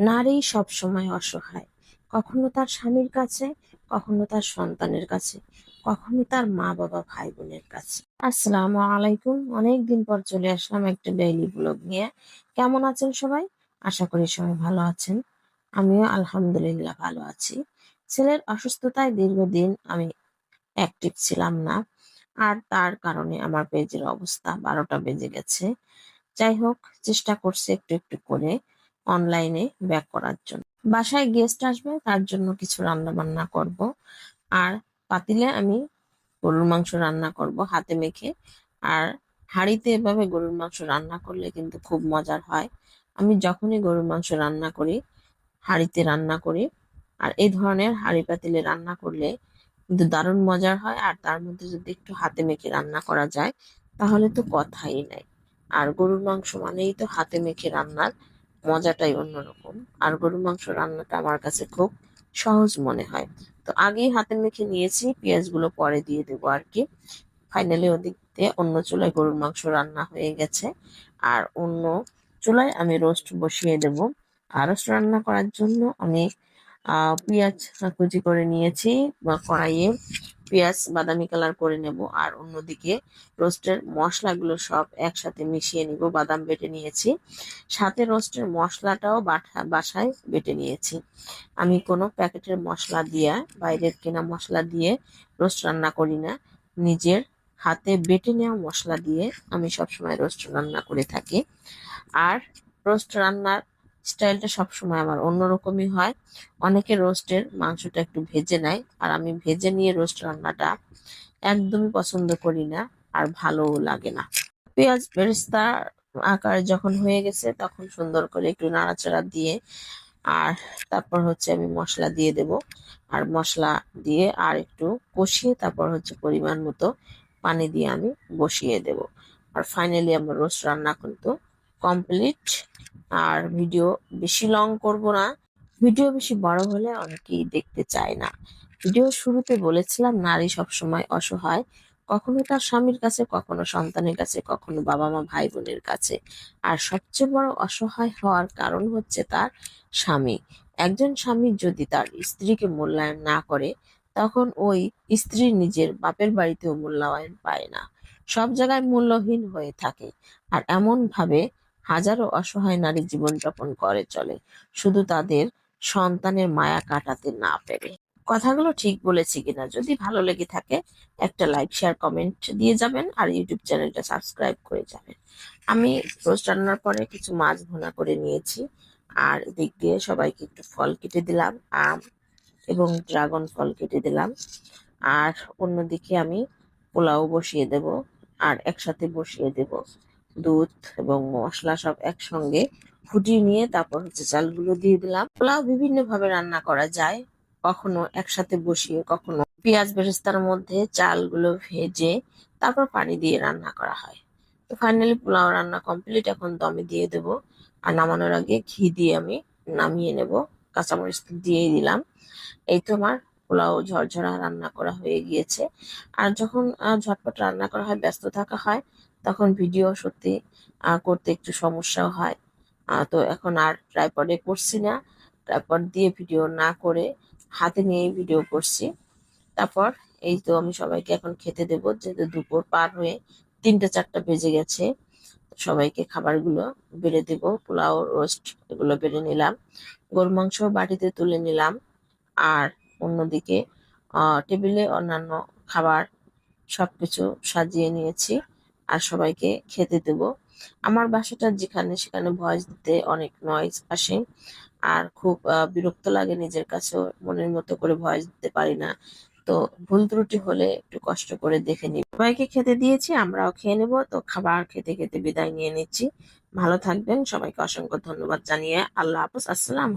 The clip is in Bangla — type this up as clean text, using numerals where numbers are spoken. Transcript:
নারী সবসময় অসহায়, কখনো তার স্বামীর কাছে, কখনো তার সন্তানের কাছে, কখনো তার মা বাবা ভাই বোনের কাছে। আসসালামু আলাইকুম, অনেকদিন পর চলে আসলাম একটা ডেইলি ব্লগ নিয়ে। কেমন আছেন সবাই? আশা করি সবাই ভালো আছেন। আমিও আলহামদুলিল্লাহ ভালো আছি। ছেলের অসুস্থতায় দীর্ঘদিন আমি অ্যাক্টিভ ছিলাম না, আর তার কারণে আমার পেজের অবস্থা 12টা বেজে গেছে। যাই হোক, চেষ্টা করছি একটু একটু করে অনলাইনে ব্যাক করার জন্য। বাসায় গেস্ট আসবে, তার জন্য কিছু রান্না বান্না করব। আর পাতিলে আমি গরুর মাংস রান্না করব হাতে মেখে। আর হাঁড়িতে এভাবে গরুর মাংস রান্না করলে কিন্তু খুব মজার হয়। আমি যখনই গরুর মাংস রান্না করি, হাঁড়িতে রান্না করি। আর এই ধরনের হাঁড়ি পাতিলে রান্না করলে কিন্তু দারুণ মজার হয়। আর তার মধ্যে যদি একটু হাতে মেখে রান্না করা যায়, তাহলে তো কথাই নাই। আর গরুর মাংস মানেই তো হাতে মেখে রান্নার মজাটাই অন্যরকম। আর গরুর মাংস রান্নাটা আমার কাছে খুব সহজ মনে হয়। তো আগেই হাতে মেখে নিয়েছি, পেঁয়াজগুলো পরে দিয়ে দেবো আর কি। ফাইনালি ওদিক দিয়ে অন্য চুলায় গরুর মাংস রান্না হয়ে গেছে। আর অন্য চুলায় আমি রোস্ট বসিয়ে দেব। আর রোস্ট রান্না করার জন্য আমি পেঁয়াজ কুচি করে নিয়েছি বা কড়াইয়ে পেঁয়াজ বাদামি কালার করে নেব। আর অন্যদিকে রোস্টের মশলাগুলো সব একসাথে মিশিয়ে নিব। বাদাম বেটে নিয়েছি, সাথে রোস্টের মশলাটাও বাসায় বেটে নিয়েছি। আমি কোনো প্যাকেটের মশলা দিয়ে, বাইরের কেনা মশলা দিয়ে রোস্ট রান্না করি না। নিজের হাতে বেটে নেওয়া মশলা দিয়ে আমি সবসময় রোস্ট রান্না করে থাকি। আর রোস্ট রান্নার স্টাইলটা সবসময় আমার অন্যরকমই হয়। অনেকে রোস্টের মাংসটা একটু ভেজে নেয়, আর আমি ভেজে নিয়ে রোস্ট রান্নাটা একদমই পছন্দ করি না, আর ভালোও লাগে না। পেঁয়াজ বেরেস্তা আকার যখন হয়ে গেছে, তখন সুন্দর করে একটু নাড়াচাড়া দিয়ে আর তারপর হচ্ছে আমি মশলা দিয়ে দেব। আর মশলা দিয়ে আর একটু কষিয়ে তারপর হচ্ছে পরিমাণ মতো পানি দিয়ে আমি বসিয়ে দেব। আর ফাইনালি আমার রোস্ট রান্না কিন্তু কমপ্লিট। আর ভিডিও বেশি লং করব না, ভিডিও বেশি বড় হলে অনেকেই দেখতে চায় না। ভিডিও শুরুতে বলেছিলাম নারী সবসময় অসহায়, কখনো তার স্বামীর কাছে, কখনো সন্তানের কাছে, কখনো বাবা মা ভাই বোনের কাছে। আর সবচেয়ে বড় অসহায় হওয়ার কারণ হচ্ছে তার স্বামী। একজন স্বামী যদি তার স্ত্রীকে মূল্যায়ন না করে, তখন ওই স্ত্রী নিজের বাপের বাড়িতেও মূল্যায়ন পায় না, সব জায়গায় মূল্যহীন হয়ে থাকে। আর এমন ভাবে হাজারো অসহায় নারী জীবনযাপন করে চলে, শুধু তাদের সন্তানের মায়া কাটাতে না পেরে। কথাগুলো ঠিক বলেছি কিনা যদি ভালো লেগে থাকে, একটা লাইক শেয়ার কমেন্ট দিয়ে যাবেন, আর ইউটিউব চ্যানেলটা সাবস্ক্রাইব করে যাবেন। আমি রোস্ট রান্নার পরে কিছু মাছ ভুনা করে নিয়েছি। আর এদিক দিয়ে সবাইকে একটু ফল কেটে দিলাম, আম এবং ড্রাগন ফল কেটে দিলাম। আর অন্যদিকে আমি পোলাও বসিয়ে দেব। আর একসাথে বসিয়ে দেব দুধ এবং মশলা সব একসঙ্গে ফুটিয়ে নিয়ে তারপর হচ্ছে চালগুলো দিয়ে দিলাম। পোলাও বিভিন্ন ভাবে রান্না করা যায়, কখনো একসাথে বসিয়ে, কখনো পেঁয়াজ বেরেস্তার মধ্যে চালগুলো ভেজে তারপর পানি দিয়ে রান্না করা হয়। তো ফাইনালি পোলাও রান্না কমপ্লিট, এখন দমে দিয়ে দেব। আর নামানোর আগে ঘি দিয়ে আমি নামিয়ে নেব, কাঁচামরিচ দিয়েই দিলাম। এই তো আমার পোলাও ঝরঝরা রান্না করা হয়ে গিয়েছে। আর যখন ঝটপট রান্না করা হয়, ব্যস্ত থাকা হয়, তখন ভিডিও সত্যি করতে একটু সমস্যাও হয়। তো এখন আর ট্রাইপডে করছি না, ট্রাইপড দিয়ে ভিডিও না করে হাতে নিয়েই ভিডিও করছি। তারপর এই তো আমি সবাইকে এখন খেতে দেবো, যেহেতু দুপুর পার হয়ে 3টা 4টা বেজে গেছে। সবাইকে খাবারগুলো বেড়ে দেব। পোলাও রোস্ট এগুলো বেড়ে নিলাম, গরু মাংস বাটিতে তুলে নিলাম। আর অন্যদিকে টেবিলে অন্যান্য খাবার সবকিছু সাজিয়ে নিয়েছি, আর সবাইকে খেতে দেব। আমার বাসাটা যেখানে, সেখানে ভয়েস দিতে অনেক নয়েজ আসে, আর খুব বিরক্ত লাগে নিজের কাছেও, মনের মতো করে ভয়েস দিতে পারি না। তো ভুল ত্রুটি হলে একটু কষ্ট করে দেখে নিই। সবাইকে খেতে দিয়েছি, আমরাও খেয়ে নেবো। তো খাবার খেতে খেতে বিদায় নিয়ে নিচ্ছি। ভালো থাকবেন, সবাইকে অসংখ্য ধন্যবাদ জানিয়ে আল্লাহ হাফেজ, আসসালাম।